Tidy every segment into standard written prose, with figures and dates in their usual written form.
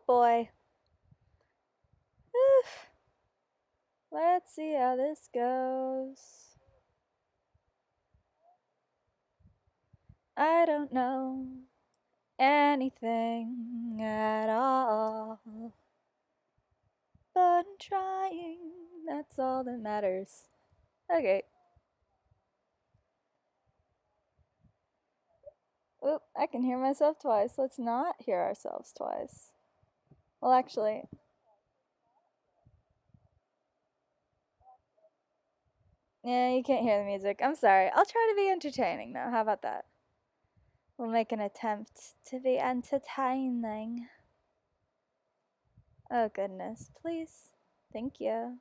boy. Oof. Let's see how this goes. I don't know anything at all, but I'm trying. That's all that matters. Okay. Oop, I can hear myself twice. Let's not hear ourselves twice. Well, actually, yeah, you can't hear the music. I'm sorry. I'll try to be entertaining though. How about that? We'll make an attempt to be entertaining. Oh, goodness. Please. Thank you.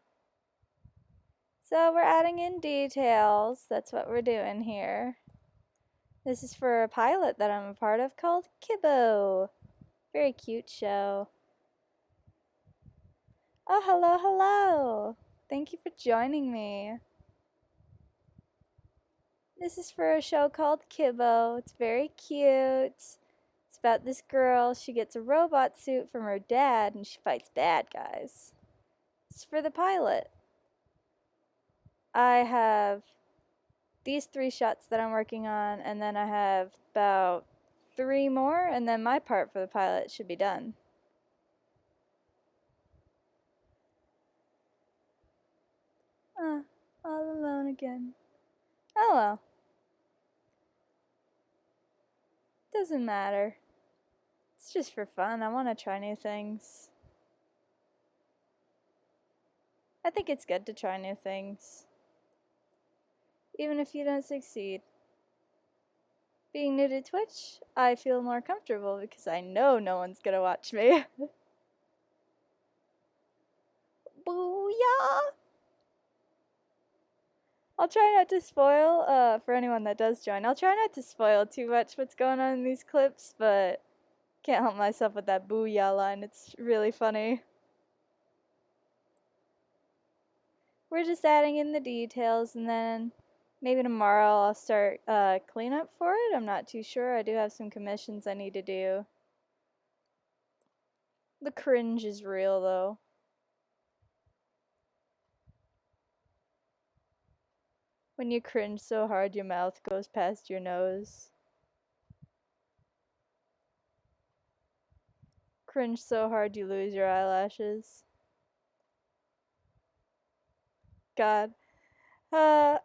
So, we're adding in details. That's what we're doing here. This is for a pilot that I'm a part of called Kibo. Very cute show. Oh, hello, hello. Thank you for joining me. This is for a show called Kibo. It's very cute. It's about this girl. She gets a robot suit from her dad and she fights bad guys. It's for the pilot. I have these 3 shots that I'm working on, and then I have about 3 more, and then my part for the pilot should be done. All alone again. Oh well. Doesn't matter. It's just for fun. I want to try new things. I think it's good to try new things. Even if you don't succeed. Being new to Twitch, I feel more comfortable because I know no one's gonna watch me. Booyah! I'll try not to spoil, for anyone that does join, I'll try not to spoil too much what's going on in these clips, but can't help myself with that booyah line. It's really funny. We're just adding in the details, and then maybe tomorrow I'll start cleanup for it. I'm not too sure. I do have some commissions I need to do. The cringe is real, though. When you cringe so hard your mouth goes past your nose. Cringe so hard you lose your eyelashes. God. Uh,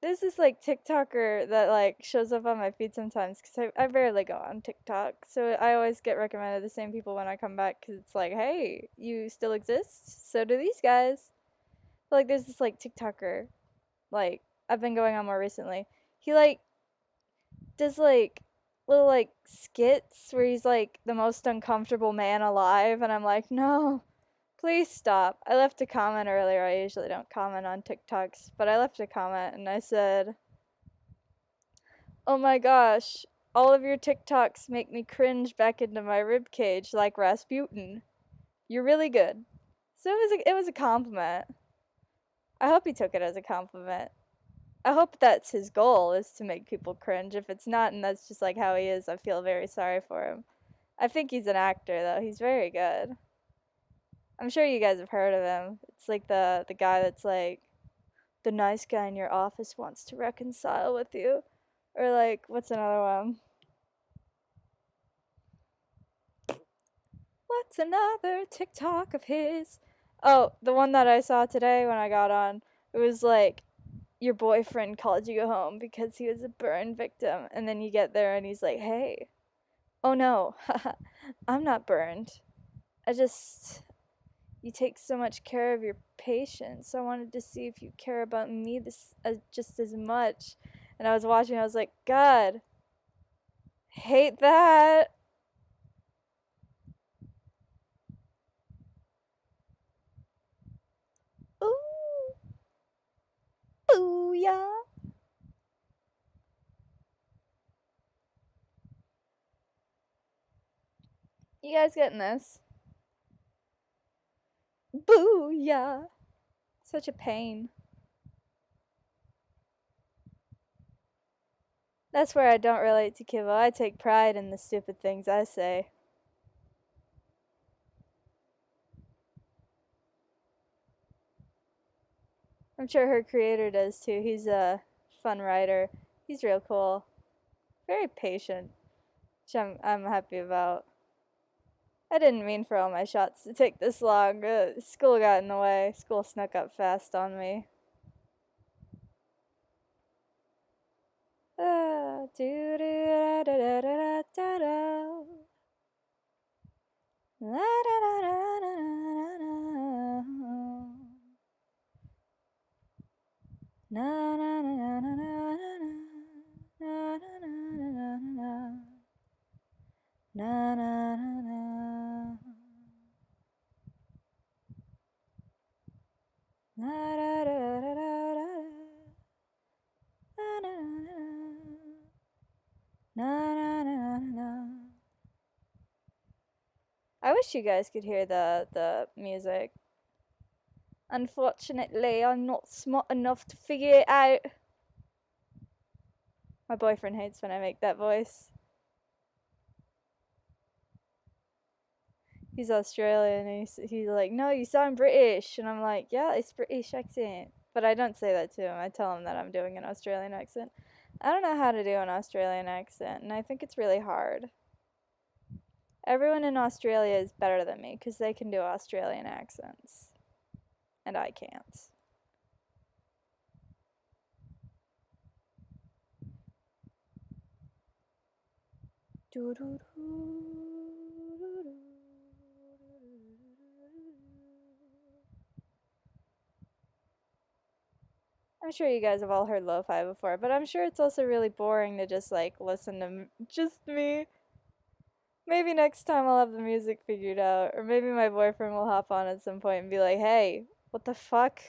there's this like TikToker that like shows up on my feed sometimes because I rarely go on TikTok. So I always get recommended the same people when I come back because it's like, hey, you still exist? So do these guys. But, like there's this like TikToker, like I've been going on more recently. He like does like little like skits where he's like the most uncomfortable man alive, and I'm like, no, please stop. I left a comment earlier. I usually don't comment on TikToks, but I left a comment and I said, oh my gosh, all of your TikToks make me cringe back into my rib cage like Rasputin. You're really good. So it was a compliment. I hope he took it as a compliment. I hope that's his goal, is to make people cringe. If it's not and that's just like how he is, I feel very sorry for him. I think he's an actor though. He's very good. I'm sure you guys have heard of him. It's like the guy that's like, the nice guy in your office wants to reconcile with you. Or like, what's another one? What's another TikTok of his? Oh, the one that I saw today when I got on. It was like, your boyfriend called you home because he was a burn victim, and then you get there and he's like, hey, oh no, I'm not burned. I just, you take so much care of your patients. I wanted to see if you care about me just as much. And I was watching, I was like, God, hate that. Ooh, booyah. You guys getting this? Booyah. Such a pain. That's where I don't relate to Kibo. I take pride in the stupid things I say. I'm sure her creator does too. He's a fun writer. He's real cool. Very patient, which I'm happy about. I didn't mean for all my shots to take this long. School got in the way. School snuck up fast on me. Do da da da da da da. La da da da da da da. Na na na na na na na na na na na na na. La da da da da da. Na na na na na. I wish you guys could hear the music. Unfortunately, I'm not smart enough to figure it out. My boyfriend hates when I make that voice. He's Australian and he's like, no, you sound British. And I'm like, yeah, it's British accent. But I don't say that to him. I tell him that I'm doing an Australian accent. I don't know how to do an Australian accent, and I think it's really hard. Everyone in Australia is better than me because they can do Australian accents. And I can't. I'm sure you guys have all heard lo-fi before, but I'm sure it's also really boring to just like listen to just me. Maybe next time I'll have the music figured out, or maybe my boyfriend will hop on at some point and be like, "Hey, what the fuck?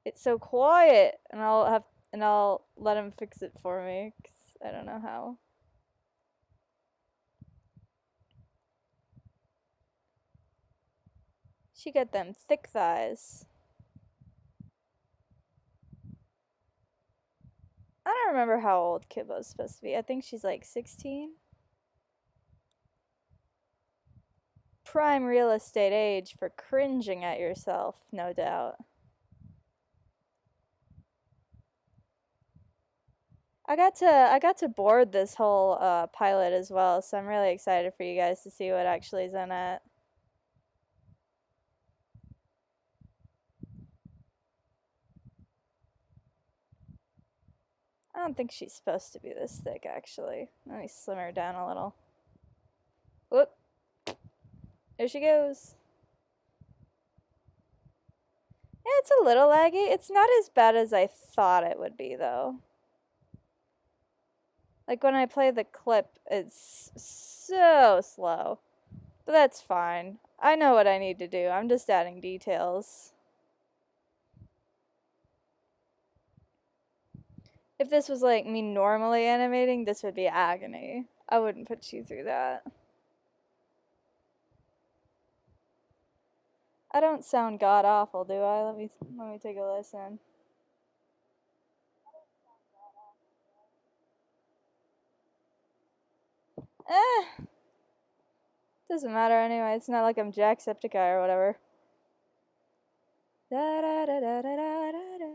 It's so quiet," and I'll let him fix it for me, 'cause I don't know how. She got them thick thighs. I don't remember how old Kibo's supposed to be. I think she's like 16. Prime real estate age for cringing at yourself, no doubt. I got to board this whole pilot as well, so I'm really excited for you guys to see what actually is in it. I don't think she's supposed to be this thick, actually. Let me slim her down a little. Whoop. There she goes. Yeah, it's a little laggy. It's not as bad as I thought it would be, though. Like, when I play the clip, it's so slow. But that's fine. I know what I need to do. I'm just adding details. If this was like me normally animating, this would be agony. I wouldn't put you through that. I don't sound god awful, do I? Let me take a listen. Doesn't matter anyway. It's not like I'm Jacksepticeye or whatever. Da da da da da da da.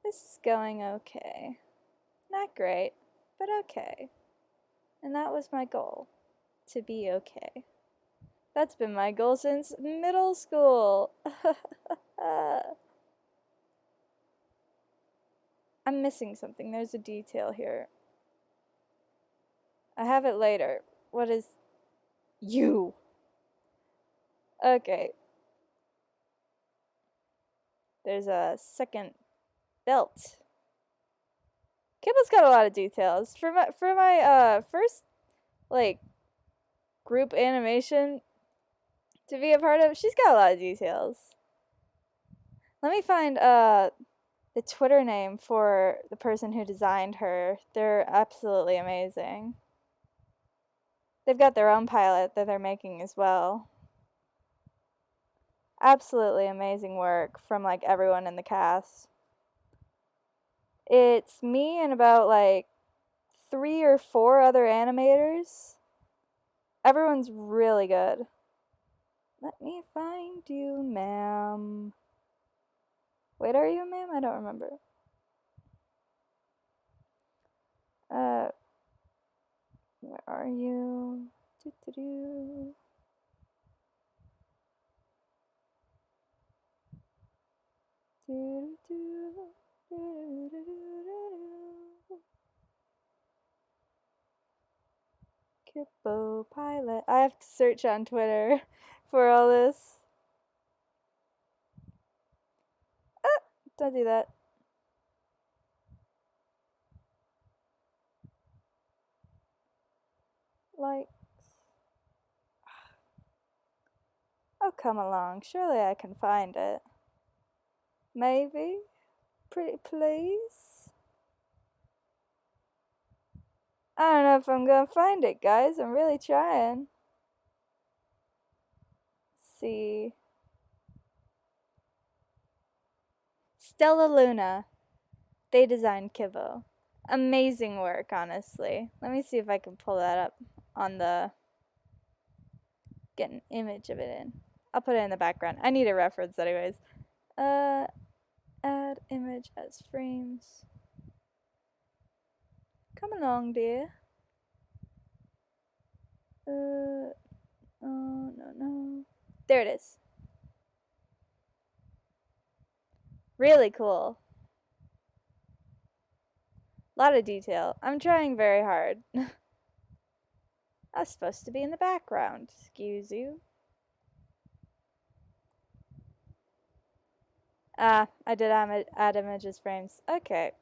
This is going okay. Not great, but okay. And that was my goal, to be okay. That's been my goal since middle school. I'm missing something. There's a detail here. I have it later. What is you? Okay. There's a second belt. Kibo's got a lot of details. For my first like group animation to be a part of, she's got a lot of details. Let me find the Twitter name for the person who designed her. They're absolutely amazing. They've got their own pilot that they're making as well. Absolutely amazing work from like everyone in the cast. It's me and about like 3 or 4 other animators. Everyone's really good. Let me find you, ma'am. Wait, are you a ma'am? I don't remember. Uh, where are you? Doo -doo -doo. Doo -doo -doo. Kibo pilot. I have to search on Twitter for all this. Ah, don't do that. Likes. Oh, come along. Surely I can find it. Maybe? Pretty please? I don't know if I'm gonna find it, guys. I'm really trying. Let's see. Stella Luna. They designed Kibo. Amazing work, honestly. Let me see if I can pull that up on the... Get an image of it in. I'll put it in the background. I need a reference anyways. Add image as frames. Come along, dear. Oh, no. There it is. Really cool. A lot of detail. I'm trying very hard. I was supposed to be in the background. Excuse you. Ah, I did add images frames. Okay.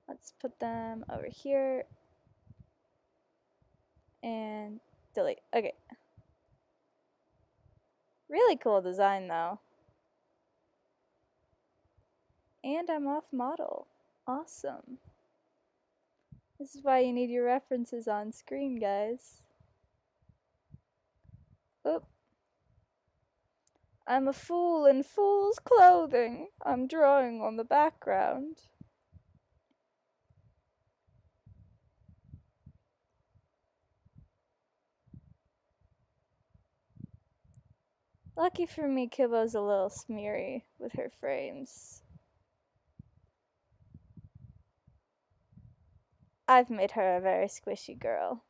Let's put them over here. And delete. Okay. Really cool design though. And I'm off model. Awesome. This is why you need your references on screen, guys. Oop. I'm a fool in fool's clothing. I'm drawing on the background. Lucky for me, Kibo's a little smeary with her frames. I've made her a very squishy girl.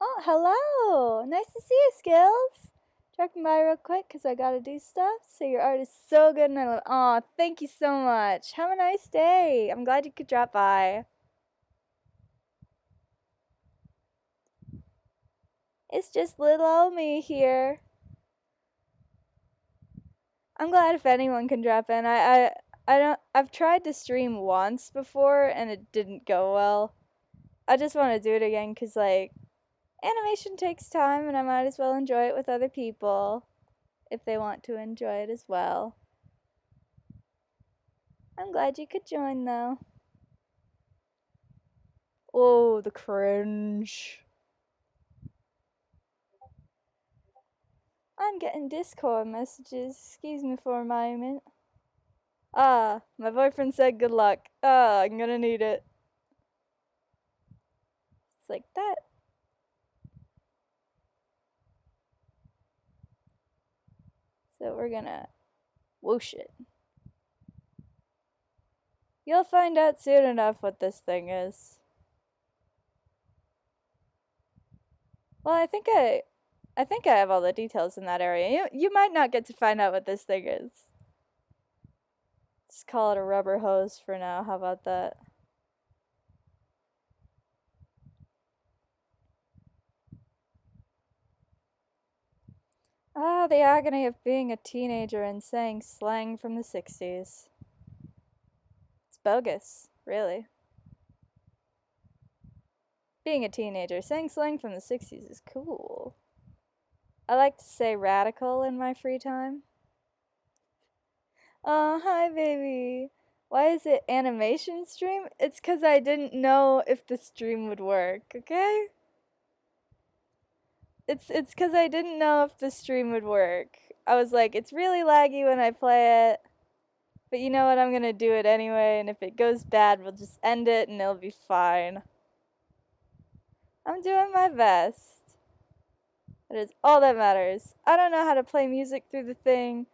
Oh, hello! Nice to see you, Skills! Dropping by real quick because I gotta do stuff. So your art is so good and I love. Aw, thank you so much. Have a nice day. I'm glad you could drop by. It's just little old me here. I'm glad if anyone can drop in. I've tried to stream once before and it didn't go well. I just want to do it again because like animation takes time and I might as well enjoy it with other people if they want to enjoy it as well. I'm glad you could join though. Oh, the cringe. I'm getting Discord messages. Excuse me for a moment. Ah, my boyfriend said good luck. Ah, I'm gonna need it. It's like that. So we're gonna whoosh it. You'll find out soon enough what this thing is. Well, I think I have all the details in that area. You might not get to find out what this thing is. Just call it a rubber hose for now. How about that? Ah, the agony of being a teenager and saying slang from the 60s. It's bogus, really. Being a teenager, saying slang from the 60s is cool. I like to say radical in my free time. Oh, hi, baby. Why is it animation stream? It's because I didn't know if the stream would work, okay? It's because I didn't know if the stream would work. I was like, it's really laggy when I play it. But you know what? I'm gonna do it anyway, and if it goes bad, we'll just end it and it'll be fine. I'm doing my best. That is all that matters. I don't know how to play music through the thing,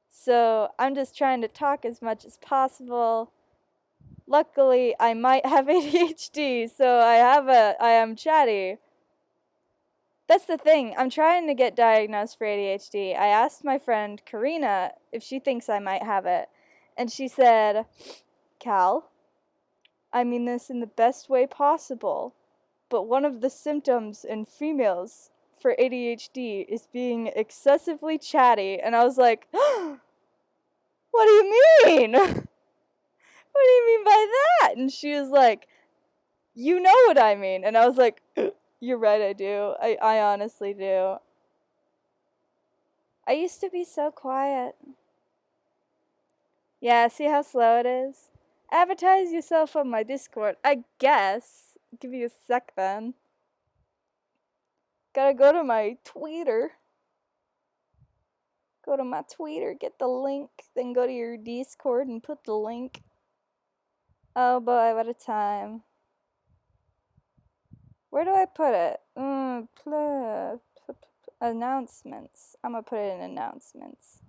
so I'm just trying to talk as much as possible. Luckily, I might have ADHD, so I am chatty. That's the thing. I'm trying to get diagnosed for ADHD. I asked my friend Karina if she thinks I might have it, and she said, "Cal, I mean this in the best way possible, but one of the symptoms in females for ADHD is being excessively chatty." And I was like, "What do you mean? What do you mean by that?" And she was like, "You know what I mean." And I was like, "You're right, I do. I honestly do. I used to be so quiet." Yeah, see how slow it is? Advertise yourself on my Discord, I guess. Give you a sec then. Gotta go to my Twitter. Go to my Twitter, get the link, then go to your Discord and put the link. Oh boy, what a time. Where do I put it? Announcements. I'm gonna put it in announcements.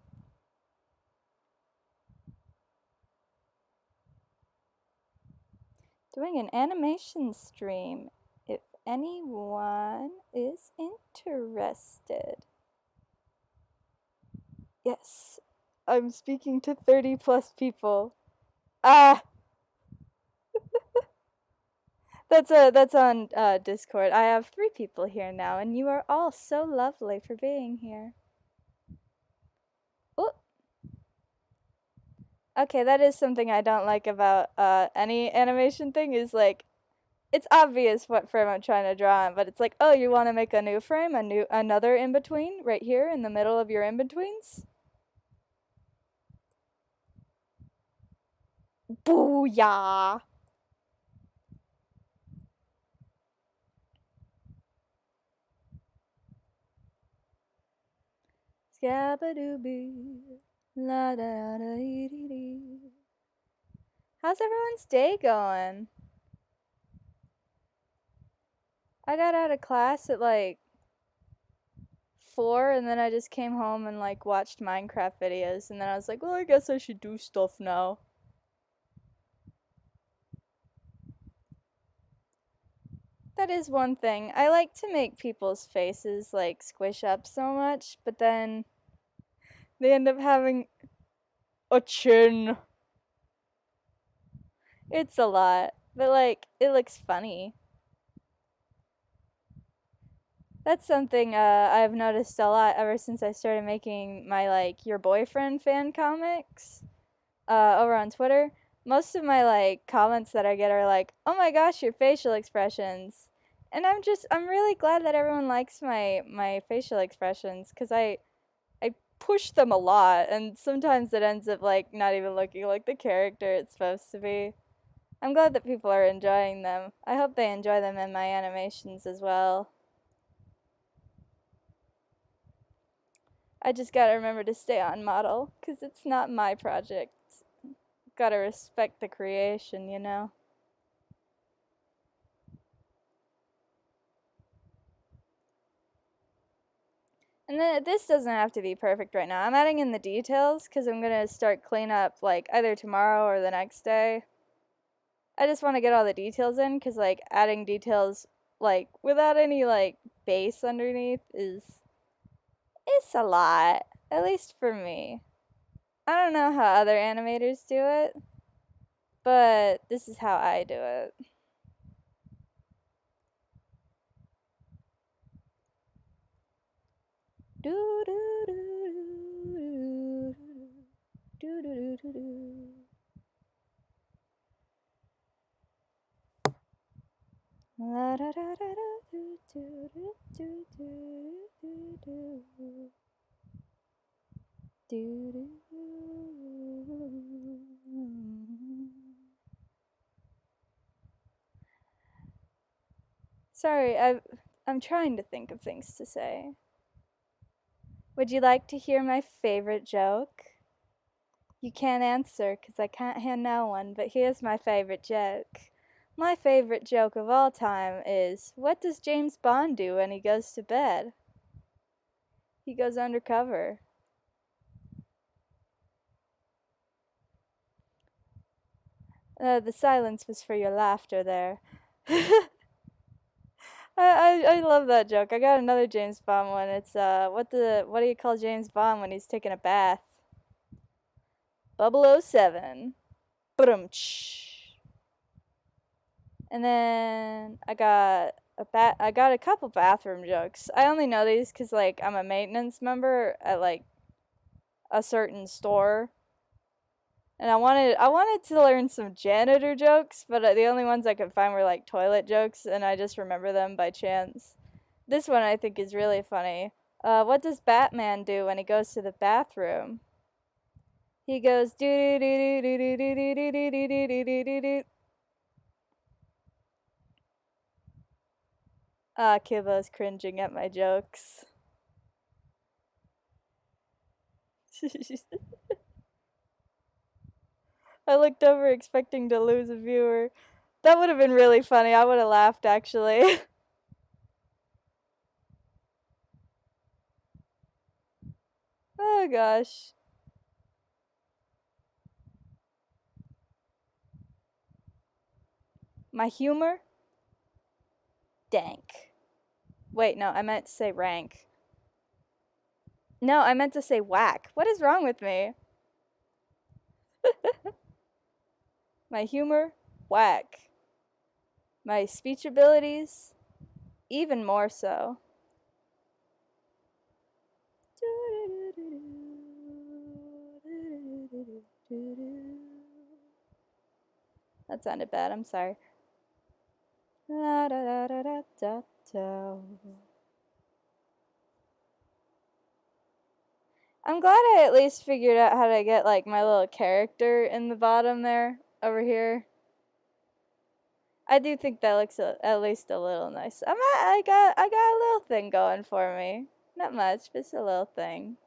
Doing an animation stream if anyone is interested. Yes, I'm speaking to 30 plus people. Ah, that's on Discord. I have 3 people here now, and you are all so lovely for being here. Oh, okay, that is something I don't like about any animation thing. Is like, it's obvious what frame I'm trying to draw on, but it's like, oh, you want to make a new frame, another in between right here in the middle of your in betweens. Booyah! Scabadooby. La da da dee dee dee. How's everyone's day going? I got out of class at like 4, and then I just came home and like watched Minecraft videos, and then I was like, well, I guess I should do stuff now. That is one thing. I like to make people's faces like squish up so much, but then they end up having a chin. It's a lot, but like it looks funny. That's something I've noticed a lot ever since I started making my like your boyfriend fan comics over on Twitter. Most of my like comments that I get are like, "Oh my gosh, your facial expressions." And I'm really glad that everyone likes my facial expressions cuz I push them a lot, and sometimes it ends up like not even looking like the character it's supposed to be. I'm glad that people are enjoying them. I hope they enjoy them in my animations as well. I just gotta remember to stay on model, because it's not my project. Gotta respect the creation, you know? And then this doesn't have to be perfect right now. I'm adding in the details, because I'm gonna start cleanup, like, either tomorrow or the next day. I just want to get all the details in, because, like, adding details, like, without any, like, base underneath it's a lot. At least for me. I don't know how other animators do it, but this is how I do it. Do do do do do do do do. La da da da da do do do do do do do do do. Sorry, I'm trying to think of things to say. Would you like to hear my favorite joke? You can't answer 'cause I can't hear no one, but here's my favorite joke. My favorite joke of all time is, what does James Bond do when he goes to bed? He goes undercover. The silence was for your laughter there. I love that joke. I got another James Bond one. It's what do you call James Bond when he's taking a bath? 007. Brumch. And then I got a couple bathroom jokes. I only know these cuz like I'm a maintenance member at like a certain store. And I wanted to learn some janitor jokes, but the only ones I could find were like toilet jokes, and I just remember them by chance. This one I think is really funny. What does Batman do when he goes to the bathroom? He goes doo doo doo doo doo doo doo doo doo doo doo doo doo doo. Ah, Kibo's cringing at my jokes. I looked over expecting to lose a viewer. That would have been really funny. I would have laughed actually. Oh gosh. My humor? Dank. Wait, no, I meant to say rank. No, I meant to say whack. What is wrong with me? My humor? Whack. My speech abilities? Even more so. That sounded bad, I'm sorry. I'm glad I at least figured out how to get like my little character in the bottom there, over here. I do think that looks at least a little nice. I got a little thing going for me. Not much, but it's a little thing.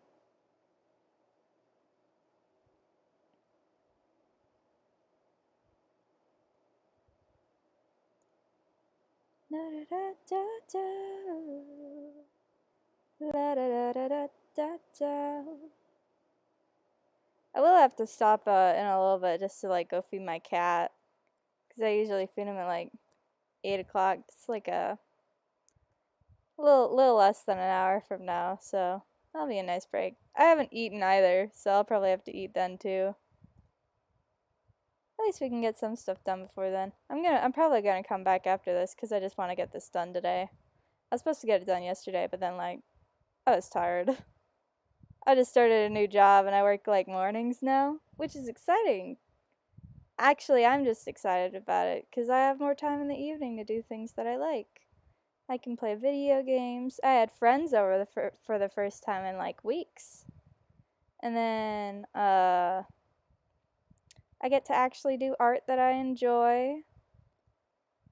I will have to stop in a little bit just to like go feed my cat, because I usually feed him at like 8 o'clock. It's like a little less than an hour from now, so that'll be a nice break. I haven't eaten either, so I'll probably have to eat then too. At least we can get some stuff done before then. I'm probably gonna come back after this because I just want to get this done today. I was supposed to get it done yesterday, but then like I was tired. I just started a new job and I work like mornings now, which is exciting. Actually, I'm just excited about it because I have more time in the evening to do things that I like. I can play video games. I had friends over for the first time in like weeks. And then I get to actually do art that I enjoy.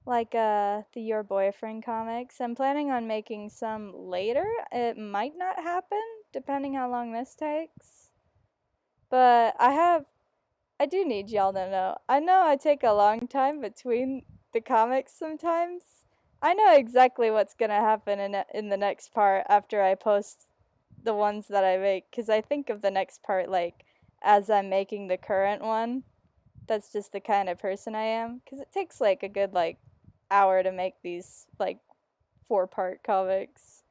Like the Your Boyfriend comics. I'm planning on making some later. It might not happen depending how long this takes. But I do need y'all to know. I know I take a long time between the comics sometimes. I know exactly what's gonna happen in the next part after I post the ones that I make, because I think of the next part like as I'm making the current one. That's just the kind of person I am, because it takes like a good like hour to make these like 4-part comics.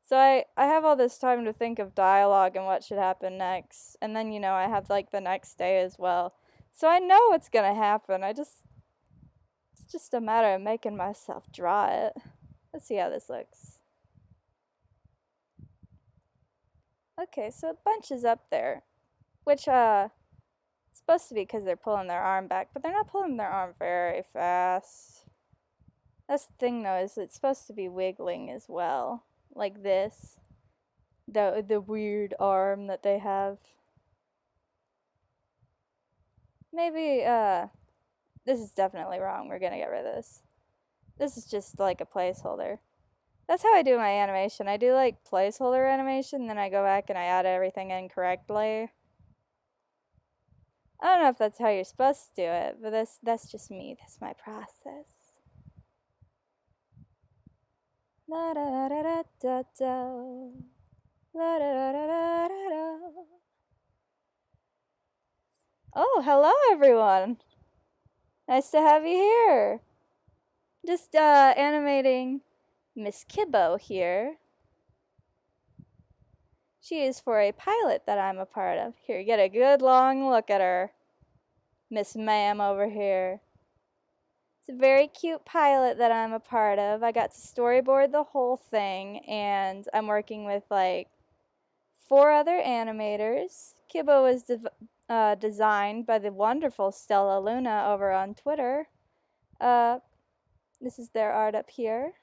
So I have all this time to think of dialogue and what should happen next. And then, I have like the next day as well. So I know what's gonna happen. It's just a matter of making myself draw it. Let's see how this looks. Okay, so a bunch is up there. Which, it's supposed to be because they're pulling their arm back, but they're not pulling their arm very fast. That's the thing though, is it's supposed to be wiggling as well. Like this. The weird arm that they have. Maybe, this is definitely wrong. We're gonna get rid of this. This is just like a placeholder. That's how I do my animation. I do like placeholder animation, then I go back and I add everything in correctly. I don't know if that's how you're supposed to do it, but that's just me. That's my process. La da da da da da. La da da da da da da. Oh, hello everyone. Nice to have you here. Just animating Miss Kibo here. She is for a pilot that I'm a part of. Here, get a good long look at her. Miss Ma'am over here. It's a very cute pilot that I'm a part of. I got to storyboard the whole thing, and I'm working with like 4 other animators. Kibo was designed by the wonderful Stella Luna over on Twitter. This is their art up here.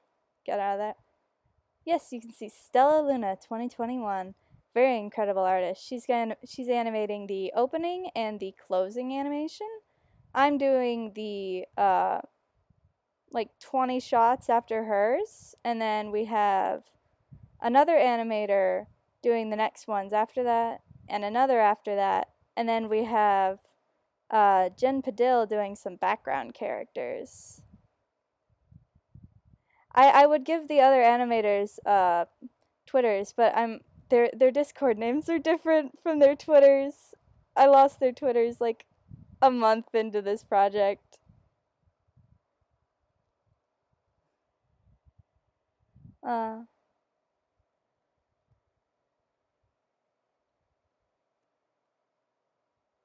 Get out of that. Yes, you can see Stella Luna 2021. Very incredible artist. She's animating the opening and the closing animation. I'm doing the like 20 shots after hers, and then we have another animator doing the next ones after that, and another after that, and then we have Jen Padil doing some background characters. I would give the other animators Twitters, but their Discord names are different from their Twitters. I lost their Twitters like a month into this project. Uh,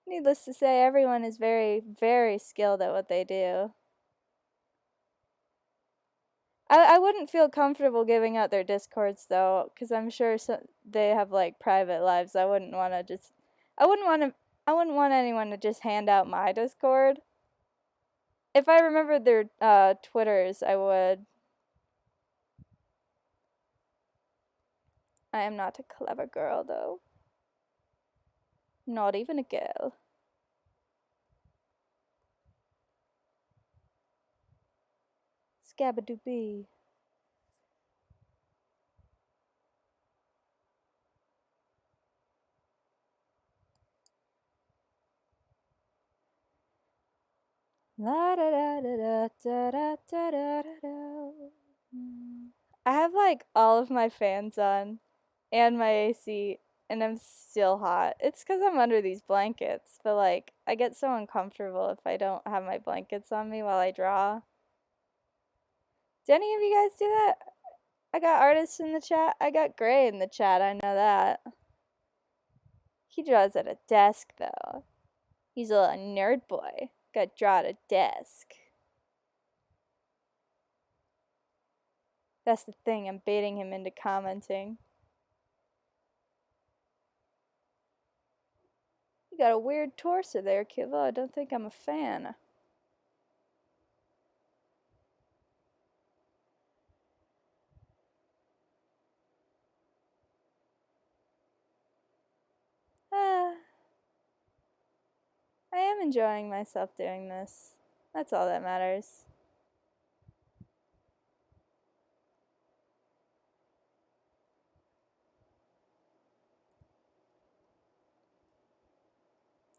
Needless to say, everyone is very, very skilled at what they do. I wouldn't feel comfortable giving out their Discords though, because I'm sure they have like private lives. I wouldn't want to just. I wouldn't want anyone to just hand out my Discord. If I remembered their Twitters, I would. I am not a clever girl though. Not even a girl. Scabadoo. La da da da da da da da da. I have like all of my fans on and my AC, and I'm still hot. It's because I'm under these blankets, but like I get so uncomfortable if I don't have my blankets on me while I draw. Do any of you guys do that? I got artists in the chat. I got Gray in the chat. I know that. He draws at a desk though. He's a little nerd boy. Got to draw at a desk. That's the thing. I'm baiting him into commenting. You got a weird torso there, Kibo. I don't think I'm a fan. Ah, I am enjoying myself doing this. That's all that matters.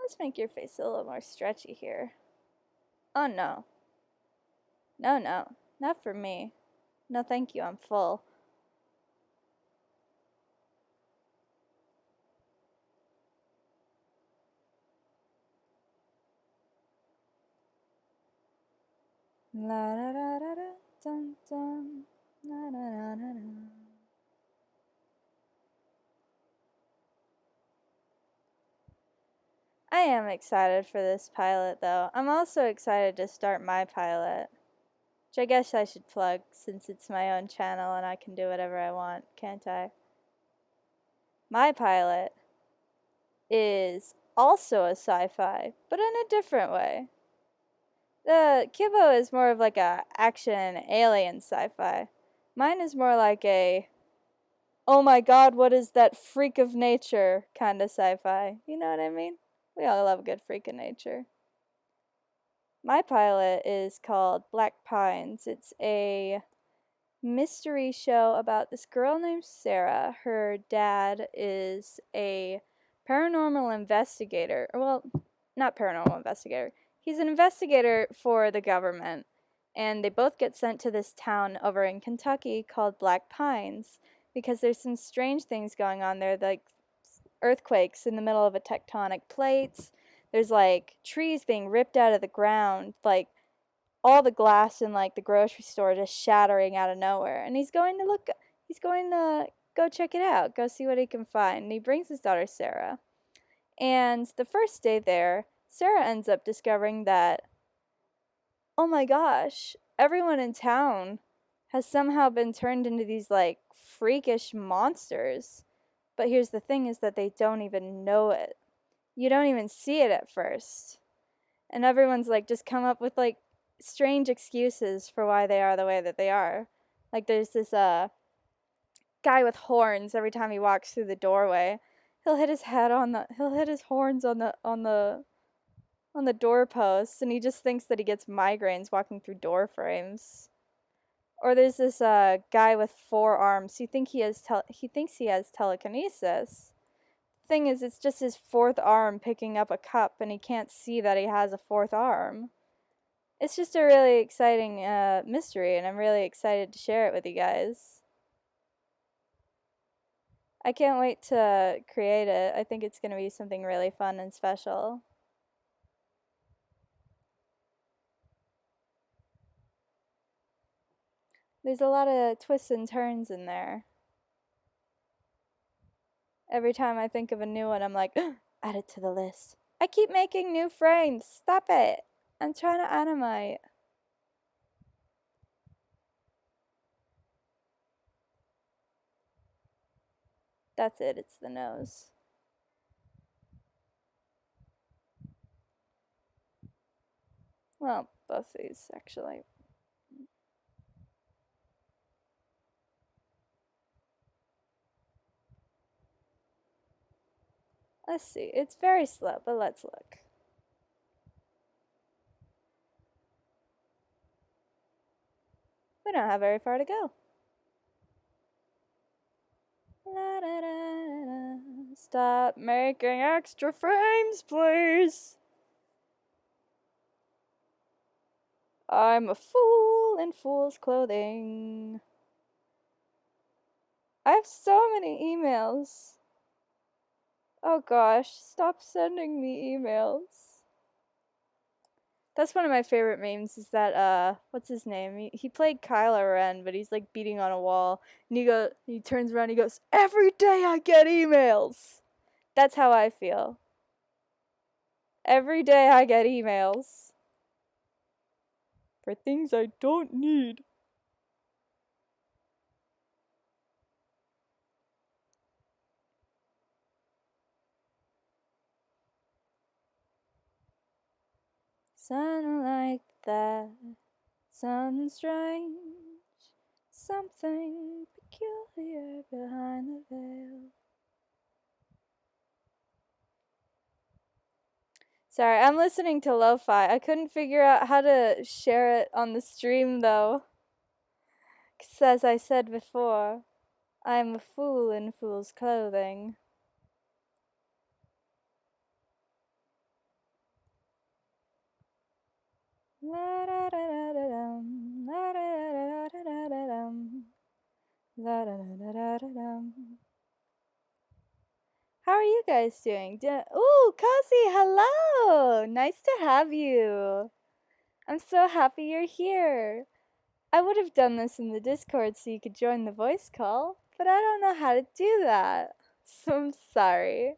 Let's make your face a little more stretchy here. Oh no. No, no. Not for me. No, thank you. I'm full. La da da da da dun dun. La da da da da. I am excited for this pilot though. I'm also excited to start my pilot. Which I guess I should plug since it's my own channel and I can do whatever I want, can't I? My pilot is also a sci-fi, but in a different way. The Kibo is more of like a action alien sci-fi. Mine is more like a oh my god, what is that freak of nature kind of sci-fi. You know what I mean? We all love a good freak of nature. My pilot is called Black Pines. It's a mystery show about this girl named Sarah. Her dad is a paranormal investigator. Well, not paranormal investigator. He's an investigator for the government, and they both get sent to this town over in Kentucky called Black Pines because there's some strange things going on there, like earthquakes in the middle of a tectonic plate. There's like trees being ripped out of the ground, like all the glass in like the grocery store just shattering out of nowhere. And he's going to go check it out, go see what he can find. And he brings his daughter Sarah. And the first day there, Sarah ends up discovering that, oh my gosh, everyone in town has somehow been turned into these like freakish monsters. But here's the thing is that they don't even know it. You don't even see it at first. And everyone's like just come up with like strange excuses for why they are the way that they are. Like there's this guy with horns every time he walks through the doorway. He'll hit his horns on the doorposts, and he just thinks that he gets migraines walking through door frames. Or there's this guy with 4 arms. He thinks he has telekinesis. Thing is, it's just his 4th arm picking up a cup, and he can't see that he has a 4th arm. It's just a really exciting mystery, and I'm really excited to share it with you guys. I can't wait to create it. I think it's going to be something really fun and special. There's a lot of twists and turns in there. Every time I think of a new one, I'm like, add it to the list. I keep making new frames. Stop it. I'm trying to animate. That's it. It's the nose. Well, both these, actually. Let's see. It's very slow, but let's look. We don't have very far to go. La, da, da, da. Stop making extra frames, please. I'm a fool in fool's clothing. I have so many emails. Oh gosh, stop sending me emails. That's one of my favorite memes is that, what's his name? He played Kylo Ren, but he's like beating on a wall. And he turns around and he goes, every day I get emails. That's how I feel. Every day I get emails. For things I don't need. Something like that. Something strange. Something peculiar behind the veil. Sorry, I'm listening to lo-fi. I couldn't figure out how to share it on the stream though. 'Cause as I said before, I'm a fool in fool's clothing. La da da da da dum, la da da da da da dum, la da da da da dum. How are you guys doing? Ooh, Cozy, hello! Nice to have you. I'm so happy you're here. I would have done this in the Discord so you could join the voice call, but I don't know how to do that. So I'm sorry.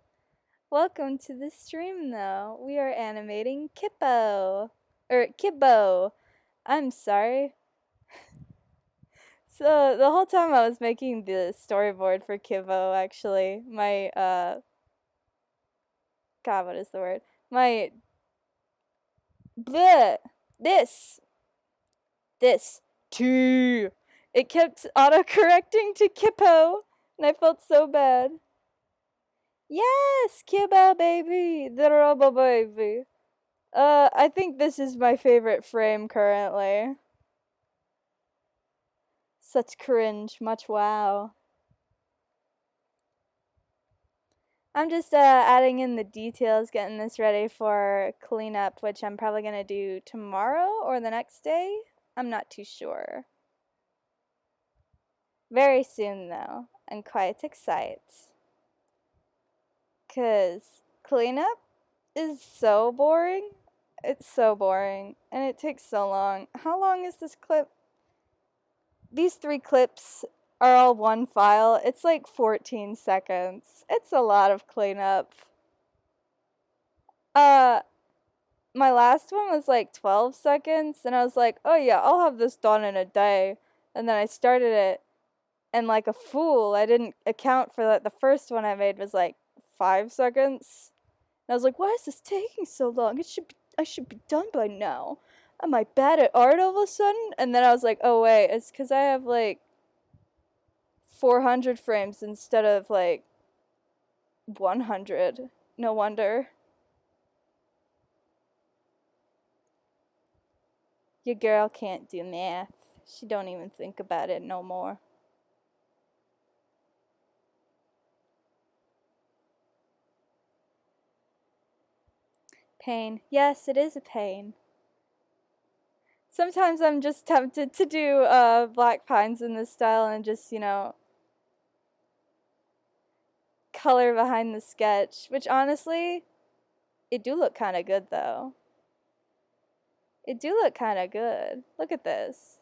Welcome to the stream though. We are animating Kibo. Kibo. I'm sorry. So the whole time I was making the storyboard for Kibo, actually, my God, what is the word? My bleh, this T. It kept autocorrecting to Kippo, and I felt so bad. Yes, Kibo baby, the Robo baby. I think this is my favorite frame currently. Such cringe, much wow. I'm just adding in the details, getting this ready for cleanup, which I'm probably going to do tomorrow or the next day. I'm not too sure. Very soon, though. I'm quite excited. Because cleanup is so boring. It's so boring. And it takes so long. How long is this clip? These 3 clips are all one file. It's like 14 seconds. It's a lot of cleanup. My last one was like 12 seconds, and I was like, oh yeah, I'll have this done in a day. And then I started it, and like a fool, I didn't account for that the first one I made was like 5 seconds. And I was like, why is this taking so long? I should be done by now. Am I bad at art all of a sudden? And then I was like, oh wait, it's because I have like 400 frames instead of like 100. No wonder. Your girl can't do math. She don't even think about it no more. Pain. Yes, it is a pain. Sometimes I'm just tempted to do black pines in this style and just, you know, color behind the sketch, which honestly, it do look kind of good though. It do look kind of good. Look at this.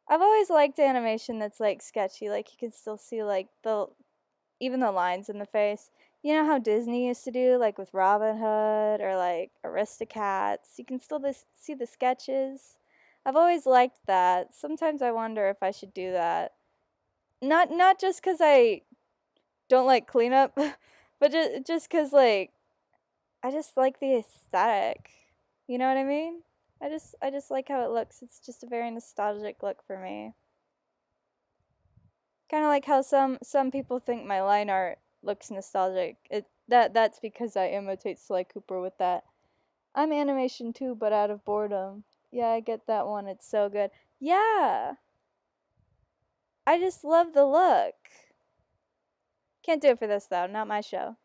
I've always liked animation that's like sketchy, like you can still see like even the lines in the face. You know how Disney used to do, like with Robin Hood or like Aristocats? You can still see the sketches. I've always liked that. Sometimes I wonder if I should do that. Not just because I don't like cleanup, but just because like I just like the aesthetic. You know what I mean? I just like how it looks. It's just a very nostalgic look for me. Kind of like how some people think my line art looks nostalgic. That's because I imitate Sly Cooper with that. I'm animation too, but out of boredom. Yeah, I get that one. It's so good. Yeah. I just love the look. Can't do it for this though. Not my show.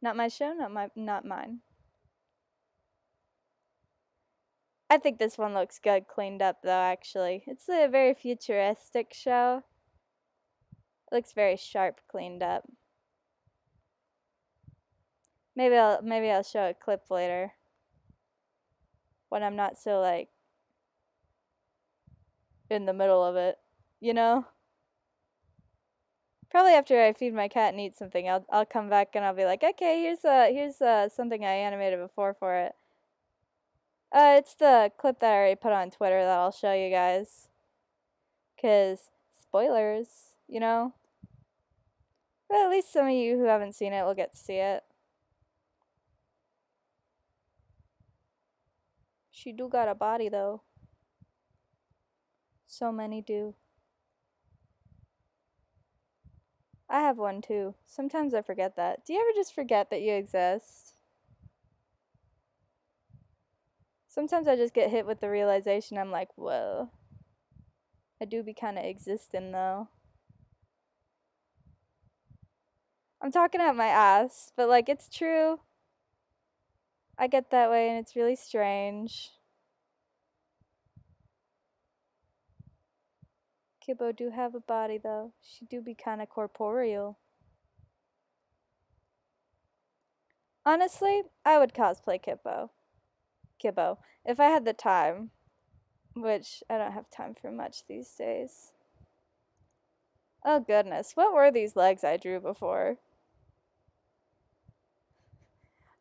Not my show, not mine. I think this one looks good cleaned up though actually. It's a very futuristic show. It looks very sharp cleaned up. Maybe I'll show a clip later. When I'm not so like in the middle of it, you know? Probably after I feed my cat and eat something, I'll come back and I'll be like, okay, here's something I animated before for it. It's the clip that I already put on Twitter that I'll show you guys. 'Cause spoilers, you know? But at least some of you who haven't seen it will get to see it. She do got a body though. So many do. I have one too. Sometimes I forget that. Do you ever just forget that you exist? Sometimes I just get hit with the realization I'm like, whoa. I do be kind of existing though. I'm talking out my ass, but like it's true. I get that way and it's really strange. Kibo do have a body though. She do be kind of corporeal. Honestly, I would cosplay Kibo. If I had the time. Which I don't have time for much these days. Oh goodness, what were these legs I drew before?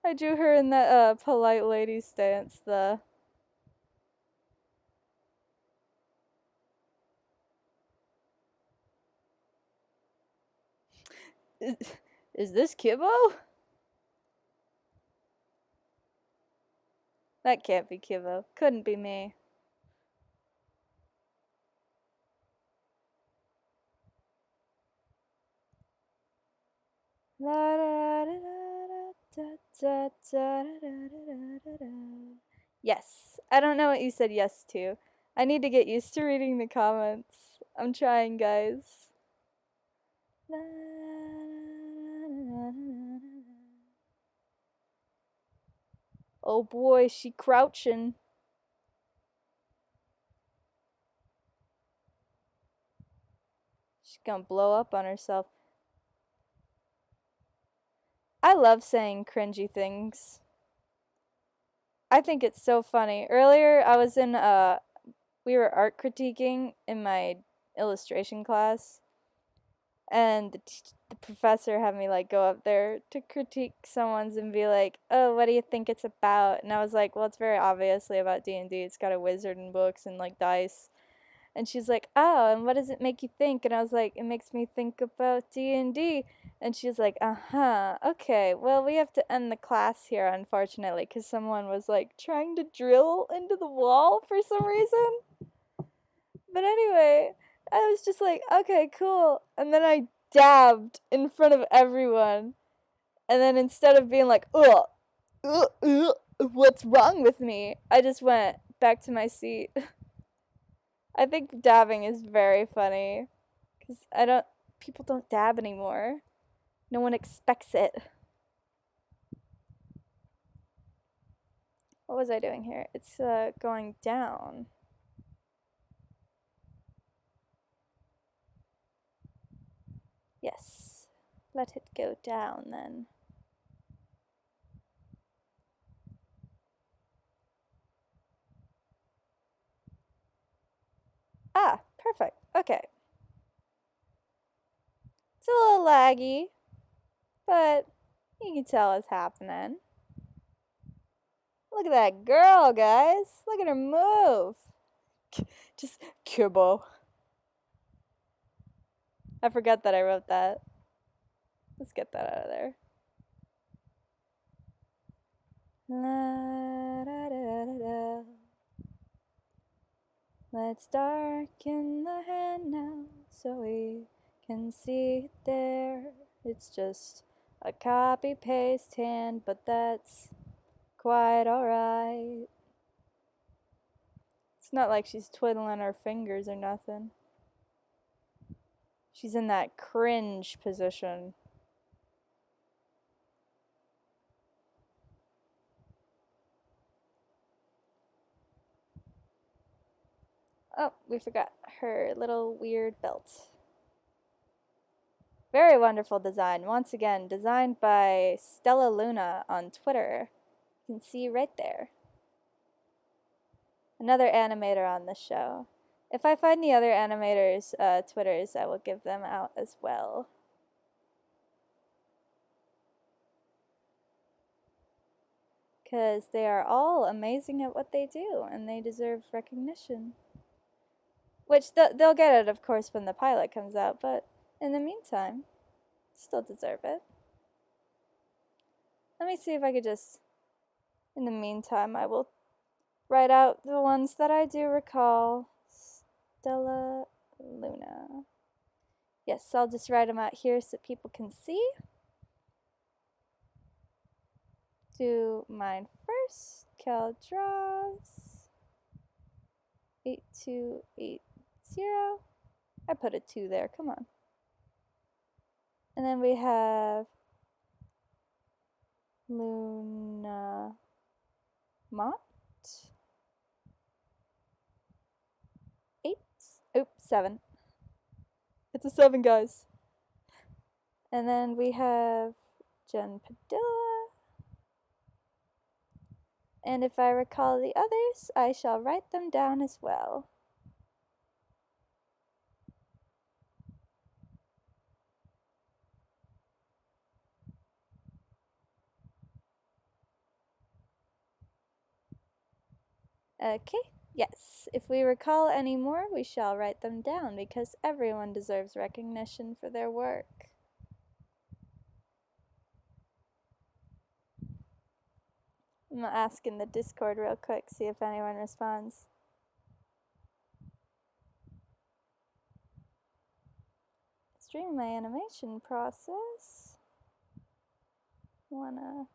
I drew her in that polite lady stance, Is, is this Kibo? That can't be Kibo. Couldn't be me. Yes. I don't know what you said yes to. I need to get used to reading the comments. I'm trying, guys. Oh boy, she crouching. She's gonna blow up on herself. I love saying cringy things. I think it's so funny. Earlier, I was in we were art critiquing in my illustration class, and the professor had me like go up there to critique someone's and be like, "Oh, what do you think it's about?" And I was like, "Well, it's very obviously about D&D. It's got a wizard and books and like dice." And she's like, "Oh, and what does it make you think?" And I was like, "It makes me think about D&D." And she's like, "Uh-huh. Okay. Well, we have to end the class here, unfortunately, cuz someone was like trying to drill into the wall for some reason." But anyway, I was just like, "Okay, cool." And then I dabbed in front of everyone. And then instead of being like, "Ugh, ugh, ugh, what's wrong with me?" I just went back to my seat. I think dabbing is very funny. Because people don't dab anymore. No one expects it. What was I doing here? It's going down. Yes. Let it go down then. Ah, perfect. Okay. It's a little laggy, but you can tell it's happening. Look at that girl, guys. Look at her move. Just Kibo. I forgot that I wrote that. Let's get that out of there. La, da, da, da, da. Let's darken the hand now so we can see it there. It's just a copy paste hand, but that's quite alright. It's not like she's twiddling her fingers or nothing. She's in that cringe position. Oh, we forgot her little weird belt. Very wonderful design. Once again, designed by Stella Luna on Twitter. You can see right there. Another animator on the show. If I find the other animators' Twitters, I will give them out as well. Because they are all amazing at what they do, and they deserve recognition. Which they'll get it, of course, when the pilot comes out, but in the meantime, still deserve it. Let me see if I could just, in the meantime, I will write out the ones that I do recall. Stella Luna. Yes, I'll just write them out here so people can see. Do mine first. Cal draws 8280. I put a 2 there. Come on. And then we have Luna Mott. 8. Oops, 7. It's a 7, guys. And then we have Jen Padilla. And if I recall the others, I shall write them down as well. Okay, yes. If we recall any more, we shall write them down because everyone deserves recognition for their work. I'm gonna ask in the Discord real quick, see if anyone responds. Stream my animation process. Wanna.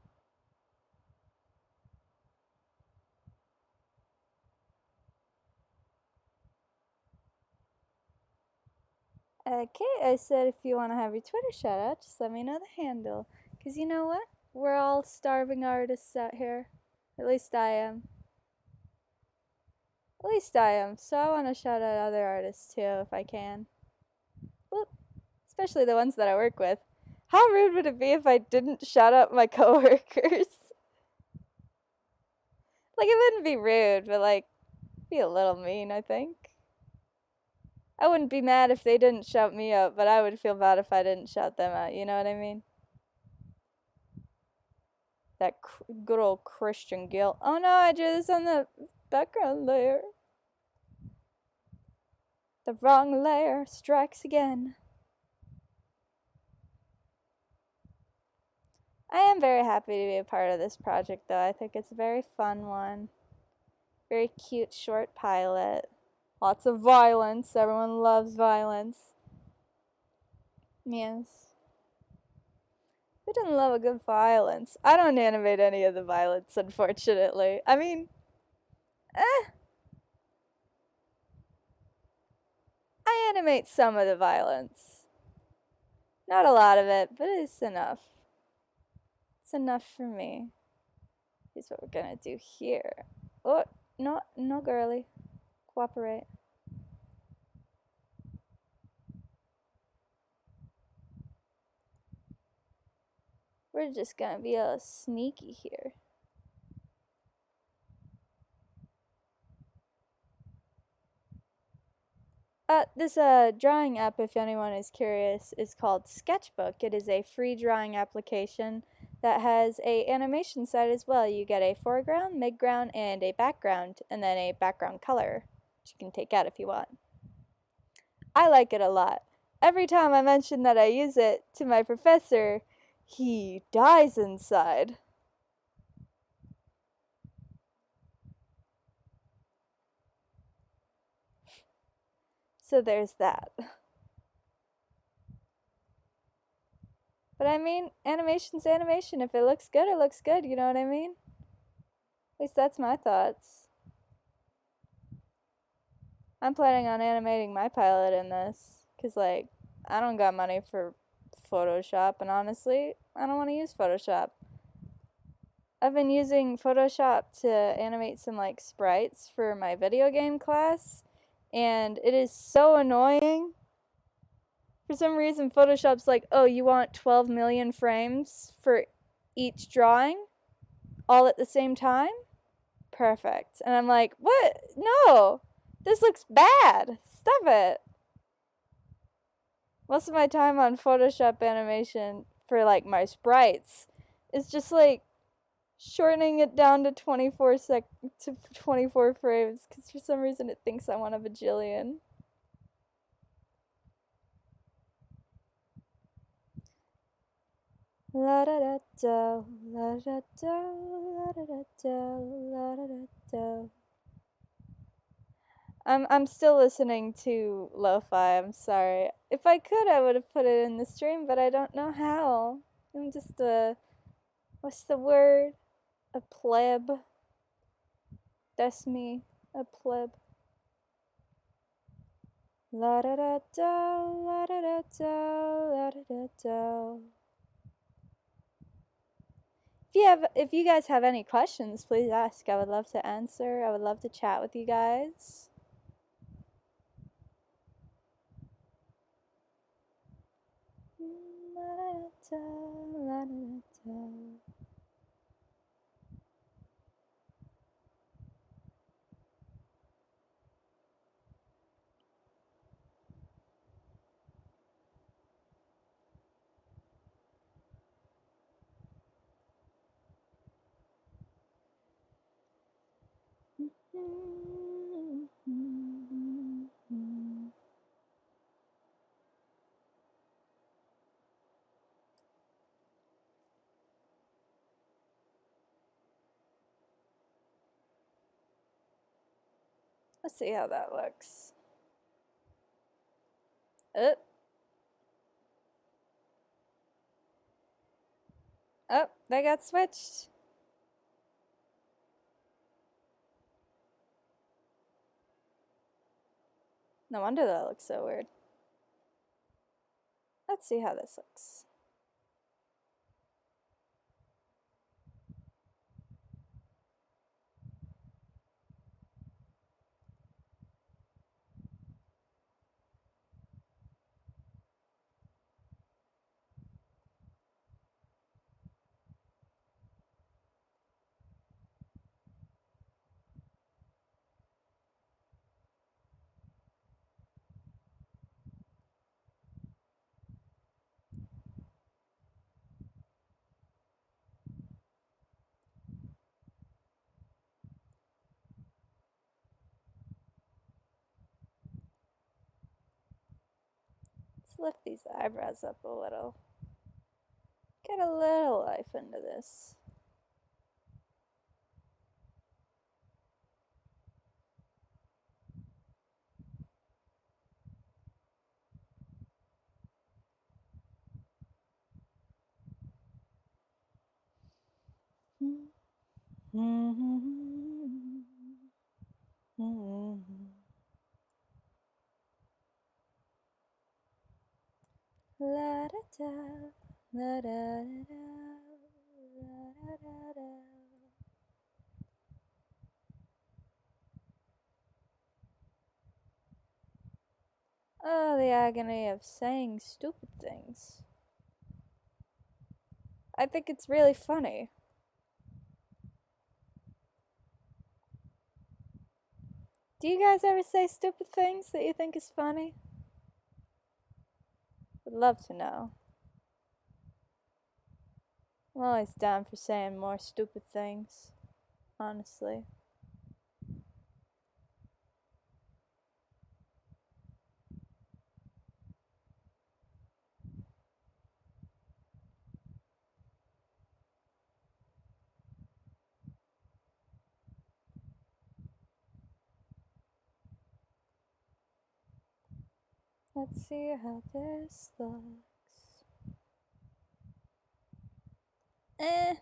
Okay, I said if you want to have your Twitter shout out, just let me know the handle. Because you know what? We're all starving artists out here. At least I am. At least I am. So I want to shout out other artists too if I can. Well, especially the ones that I work with. How rude would it be if I didn't shout out my coworkers? Like, it wouldn't be rude, but like, be a little mean, I think. I wouldn't be mad if they didn't shout me out, but I would feel bad if I didn't shout them out, you know what I mean? That good old Christian guilt. Oh no, I drew this on the background layer. The wrong layer strikes again. I am very happy to be a part of this project though. I think it's a very fun one. Very cute short pilot. Lots of violence. Everyone loves violence. Yes. Who doesn't love a good violence? I don't animate any of the violence, unfortunately. I mean, I animate some of the violence. Not a lot of it, but it's enough. It's enough for me. Here's what we're gonna do here. Oh, no girly. Cooperate. We're just gonna be a sneaky here. This drawing app, if anyone is curious, is called Sketchbook. It is a free drawing application that has a animation side as well. You get a foreground, midground, and a background, and then a background color, which you can take out if you want. I like it a lot. Every time I mention that I use it to my professor, he dies inside. So there's that. But I mean, animation's animation. If it looks good, it looks good, you know what I mean? At least that's my thoughts. I'm planning on animating my pilot in this, because, like, I don't got money for Photoshop, and honestly, I don't want to use Photoshop. I've been using Photoshop to animate some, like, sprites for my video game class, and it is so annoying. For some reason, Photoshop's like, oh, you want 12 million frames for each drawing? All at the same time? Perfect. And I'm like, what? No! This looks bad! Stop it! Most of my time on Photoshop animation for, like, my sprites is just, like, shortening it down to 24 frames, because for some reason it thinks I want a bajillion. La da da da, la da da, la da da da, la da da da. I'm still listening to lo-fi, I'm sorry. If I could, I would have put it in the stream, but I don't know how. I'm just a, what's the word? A pleb. That's me, a pleb. La da da da, la da da da, la da da da. If you guys have any questions, please ask. I would love to answer. I would love to chat with you guys. Let's see how that looks. Oh, they got switched. No wonder that looks so weird. Let's see how this looks. lift these eyebrows up a little. Get a little life into this. La da da, la da da da, la da da. Oh, the agony of saying stupid things. I think it's really funny. Do you guys ever say stupid things that you think is funny? Would love to know. I'm always down for saying more stupid things, honestly. Let's see how this looks. Eh.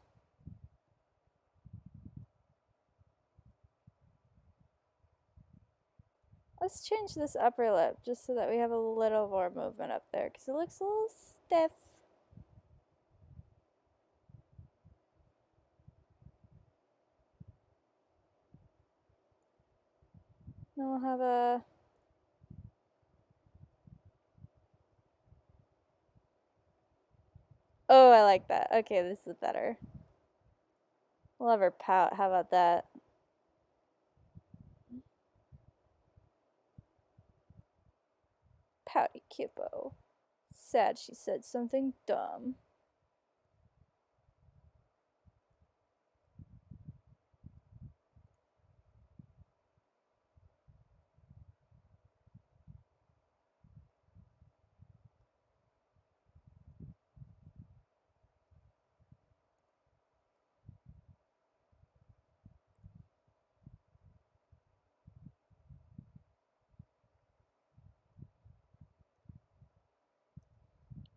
Let's change this upper lip just so that we have a little more movement up there because it looks a little stiff. Then we'll have a... Oh, I like that. Okay, this is better. We'll have her pout. How about that? Pouty Kibo. Sad she said something dumb.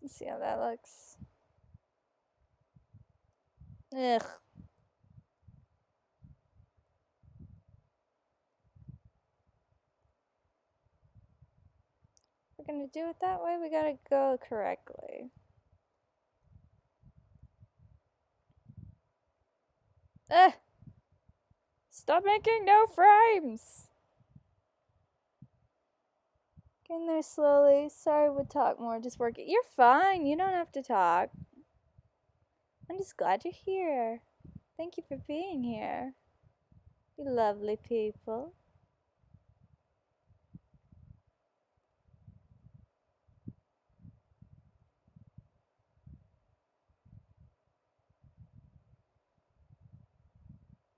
Let's see how that looks. Ugh. We're gonna do it that way, we gotta go correctly. Ugh! Stop making no frames! Getting there slowly. Sorry, would talk more. Just work it. You're fine. You don't have to talk. I'm just glad you're here. Thank you for being here. You lovely people.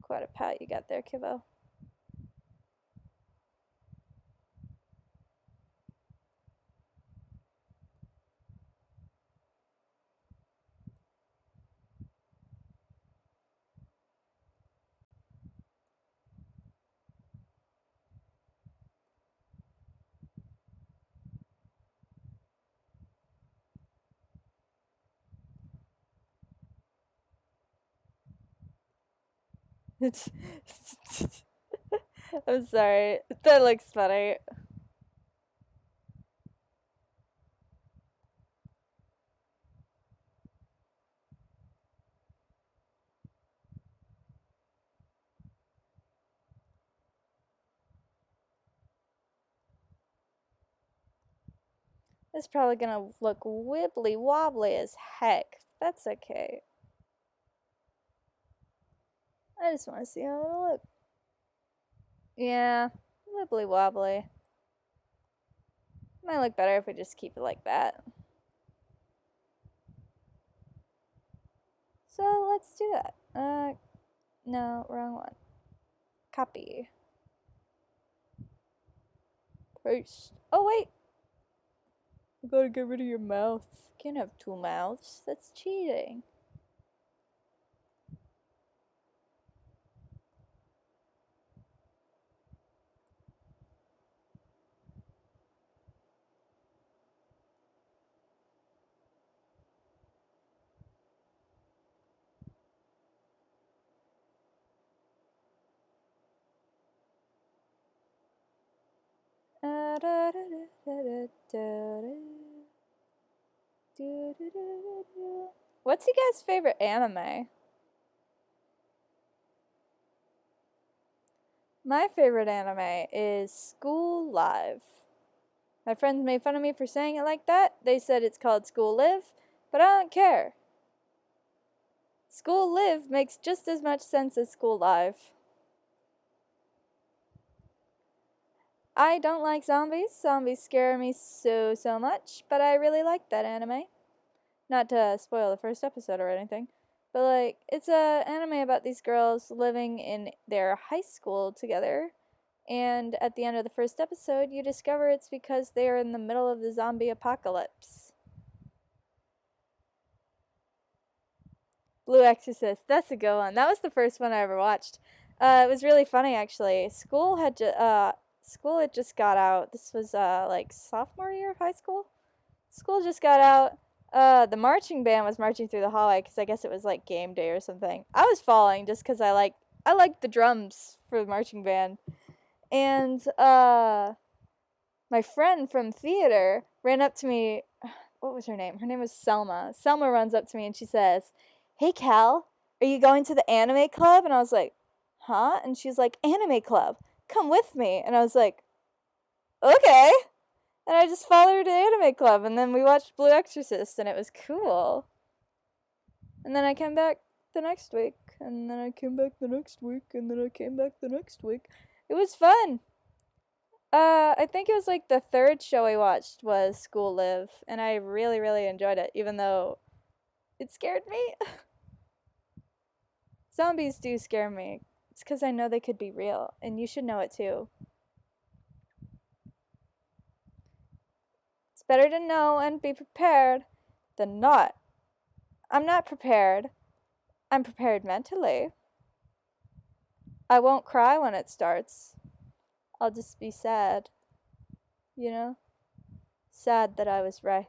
Quite a pout you got there, Kibo. I'm sorry. That looks funny. It's probably gonna look wibbly wobbly as heck. That's okay. I just want to see how it'll look. Yeah, wibbly wobbly. Might look better if we just keep it like that. So let's do that. No, wrong one. Copy. Paste. Oh, wait. I gotta get rid of your mouth. Can't have two mouths. That's cheating. What's you guys' favorite anime? My favorite anime is School Live. My friends made fun of me for saying it like that. They said it's called School Live, but I don't care. School Live makes just as much sense as School Live. I don't like zombies. Zombies scare me so much, but I really like that anime. Not to spoil the first episode or anything, but like it's a anime about these girls living in their high school together, and at the end of the first episode you discover it's because they are in the middle of the zombie apocalypse. Blue Exorcist, that's a good one. That was the first one I ever watched. It was really funny actually. School had just got out. This was like sophomore year of high school. School just got out. The marching band was marching through the hallway because I guess it was like game day or something. I was following just because I like the drums for the marching band, and my friend from theater ran up to me. What was her name? Her name was Selma. Selma runs up to me and she says, "Hey Cal, are you going to the anime club?" And I was like, "Huh?" And she's like, "Anime club. Come with me." And I was like, "Okay." And I just followed her to anime club, and then we watched Blue Exorcist, and it was cool. And then I came back the next week, and then I came back the next week, and then I came back the next week. It was fun. I think it was like the third show we watched was School Live, and I really enjoyed it, even though it scared me. Zombies do scare me. It's because I know they could be real, and you should know it too. It's better to know and be prepared than not. I'm not prepared. I'm prepared mentally. I won't cry when it starts. I'll just be sad. You know? Sad that I was right.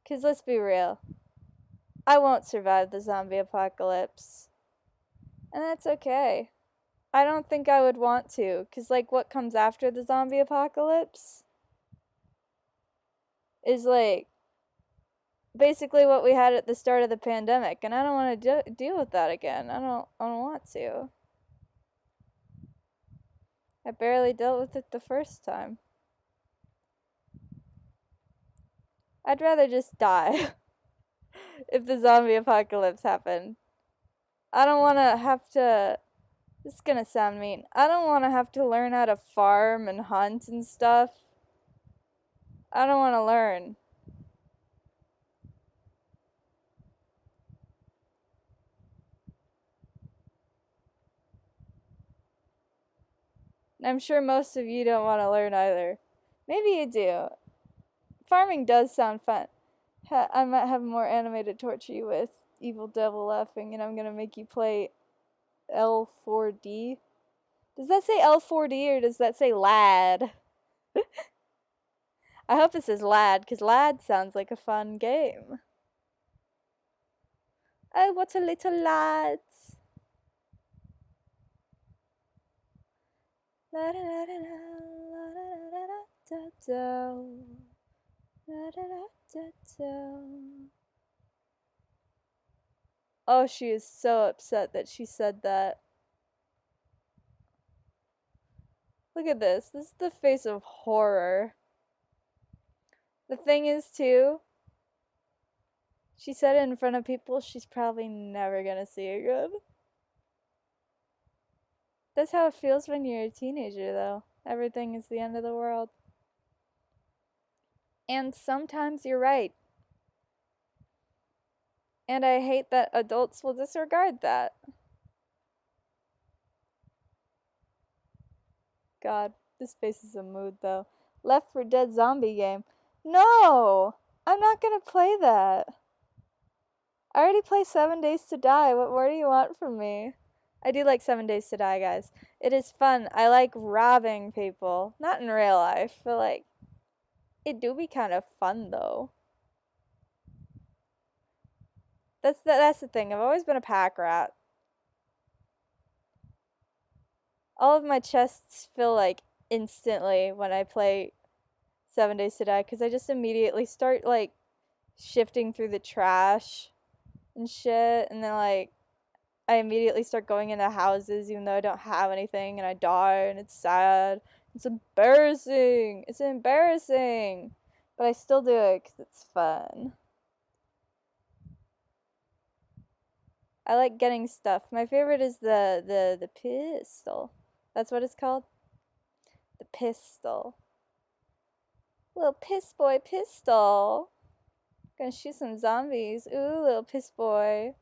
Because let's be real. I won't survive the zombie apocalypse. And that's okay. I don't think I would want to. Because, like, what comes after the zombie apocalypse is, like, basically what we had at the start of the pandemic. And I don't want to deal with that again. I don't want to. I barely dealt with it the first time. I'd rather just die if the zombie apocalypse happened. I don't want to have to. This is gonna sound mean. I don't want to have to learn how to farm and hunt and stuff. I don't want to learn. And I'm sure most of you don't want to learn either. Maybe you do. Farming does sound fun. I might have more anime to torture you with. Evil Devil laughing, and I'm gonna make you play L4D. Does that say L4D or does that say lad? I hope it says lad, because lad sounds like a fun game. Oh, what a little lad. Oh, she is so upset that she said that. Look at this. This is the face of horror. The thing is, too, she said it in front of people she's probably never gonna see again. That's how it feels when you're a teenager, though. Everything is the end of the world. And sometimes you're right. And I hate that adults will disregard that. God, this space is a mood though. Left for Dead zombie game. No! I'm not gonna play that. I already play 7 Days to Die. What more do you want from me? I do like 7 Days to Die, guys. It is fun. I like robbing people. Not in real life, but like, it do be kind of fun though. That's the thing. I've always been a pack rat. All of my chests fill like instantly when I play 7 Days to Die because I just immediately start like shifting through the trash and shit, and then like I immediately start going into houses even though I don't have anything, and I die, and it's sad. It's embarrassing. It's embarrassing. But I still do it because it's fun. I like getting stuff. My favorite is the pistol. That's what it's called? The pistol. Little piss boy pistol. Gonna shoot some zombies. Ooh, little piss boy.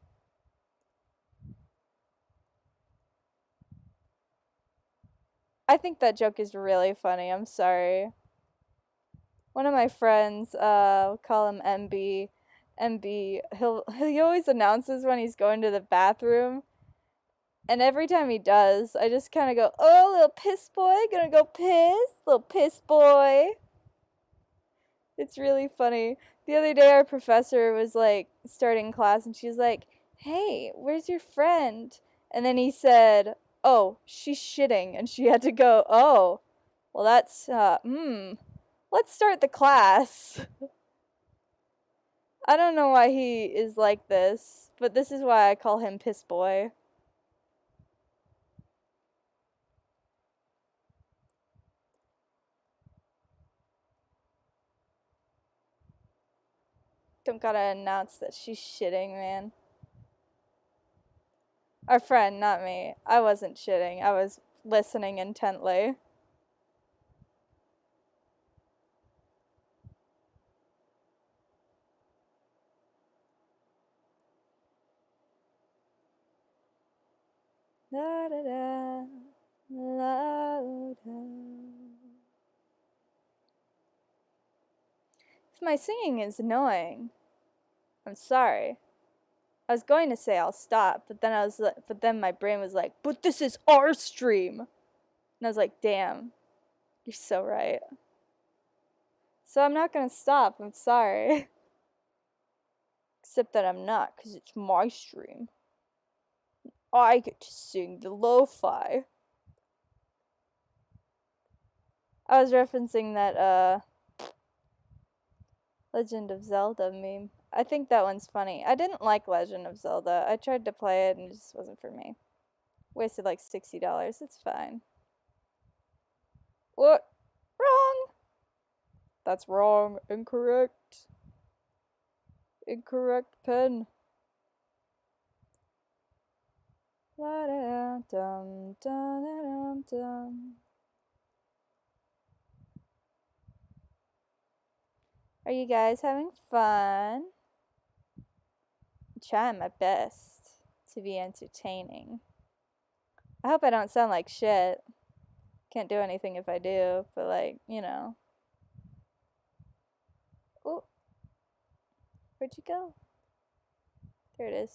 I think that joke is really funny. I'm sorry. One of my friends, we'll call him MB. MB, he always announces when he's going to the bathroom. And every time he does, I just kind of go, "Oh, little piss boy, gonna go piss? Little piss boy." It's really funny. The other day, our professor was like starting class, and she was like, "Hey, where's your friend?" And then he said, "Oh, she's shitting," and she had to go, "Oh, well, that's let's start the class." I don't know why he is like this, but this is why I call him Piss Boy. Don't gotta announce that she's shitting, man. Our friend, not me. I wasn't shitting. I was listening intently. Da da da, la da. If my singing is annoying, I'm sorry. I was going to say I'll stop, but then my brain was like, "But this is our stream," and I was like, "Damn, you're so right." So I'm not gonna stop. I'm sorry. Except that I'm not, because it's my stream. I get to sing the lo-fi. I was referencing that, Legend of Zelda meme. I think that one's funny. I didn't like Legend of Zelda. I tried to play it and it just wasn't for me. Wasted like $60. It's fine. What? Wrong! That's wrong. Incorrect. Incorrect pen. La da dum dum dum dum. Are you guys having fun? I'm trying my best to be entertaining. I hope I don't sound like shit. Can't do anything if I do, but like, you know. Oh, where'd you go? There it is.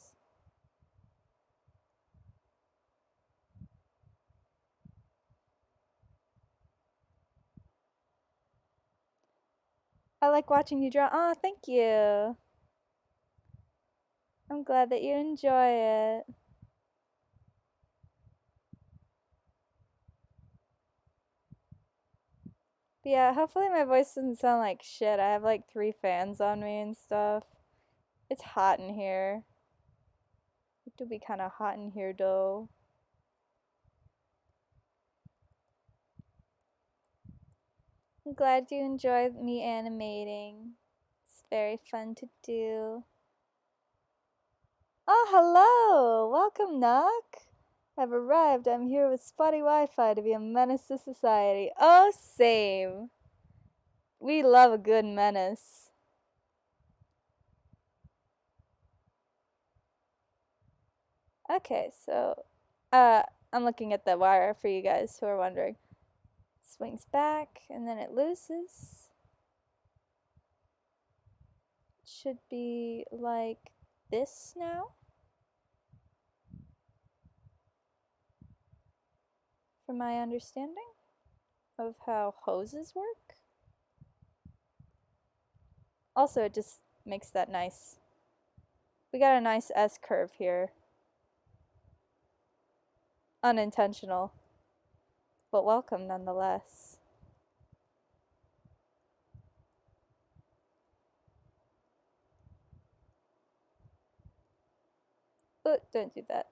I like watching you draw. Oh, thank you. I'm glad that you enjoy it. But yeah, hopefully my voice doesn't sound like shit. I have like 3 fans on me and stuff. It's hot in here. It do be kind of hot in here though. I'm glad you enjoyed me animating. It's very fun to do. Oh, hello! Welcome, Knock! I've arrived. I'm here with spotty Wi-Fi to be a menace to society. Oh, same. We love a good menace. Okay, so, I'm looking at the wire for you guys who are wondering. Swings back, and then it looses. It should be like this now. From my understanding of how hoses work. Also, it just makes that nice. We got a nice S curve here. Unintentional, but welcome nonetheless. Oh, don't do that.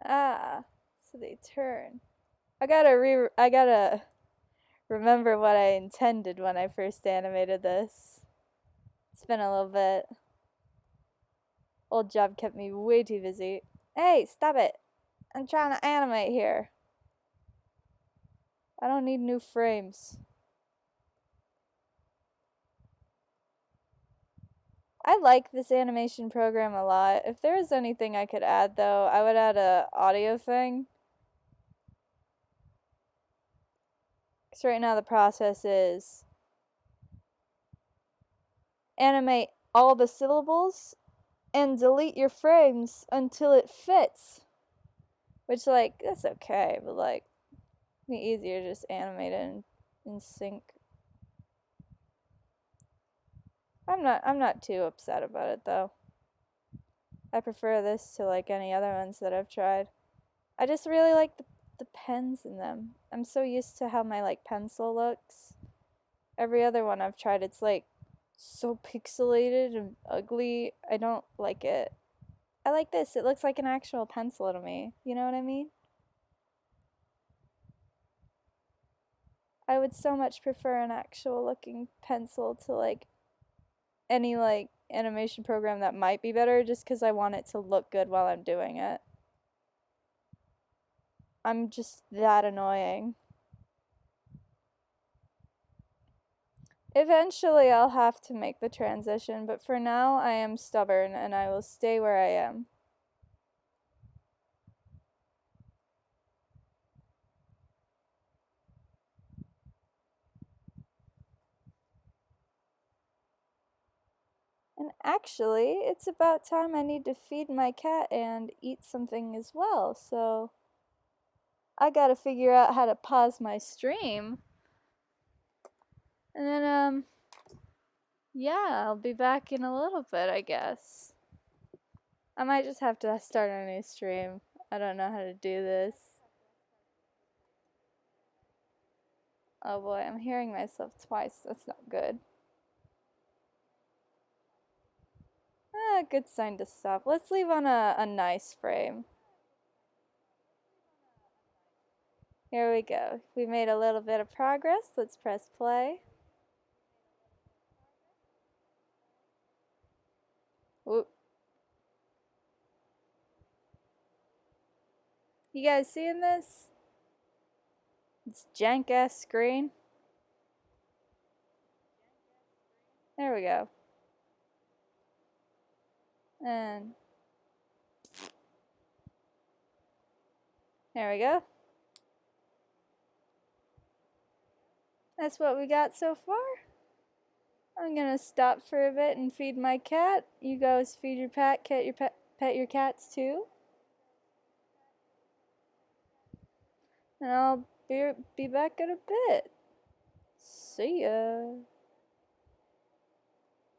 Ah, so they turn. I gotta remember what I intended when I first animated this. It's been a little bit. Old job kept me way too busy. Hey, stop it! I'm trying to animate here. I don't need new frames. I like this animation program a lot. If there was anything I could add though, I would add a audio thing. Because right now the process is animate all the syllables and delete your frames until it fits. Which, like, that's okay, but, like, it'd be easier to just animate it in sync. I'm not too upset about it, though. I prefer this to, like, any other ones that I've tried. I just really like the pens in them. I'm so used to how my, like, pencil looks. Every other one I've tried, it's, like, so pixelated and ugly. I don't like it. I like this. It looks like an actual pencil to me. You know what I mean? I would so much prefer an actual looking pencil to like any like animation program that might be better just because I want it to look good while I'm doing it. I'm just that annoying. Eventually I'll have to make the transition, but for now I am stubborn and I will stay where I am. And actually, it's about time I need to feed my cat and eat something as well, so I gotta figure out how to pause my stream. And then, yeah, I'll be back in a little bit, I guess. I might just have to start a new stream. I don't know how to do this. Oh boy, I'm hearing myself twice. That's not good. Ah, good sign to stop. Let's leave on a nice frame. Here we go. We made a little bit of progress. Let's press play. Whoop. You guys seeing this? It's jank ass screen. There we go. And there we go. That's what we got so far. I'm gonna stop for a bit and feed my cat. You guys feed your pet your cats too. And I'll be back in a bit. See ya.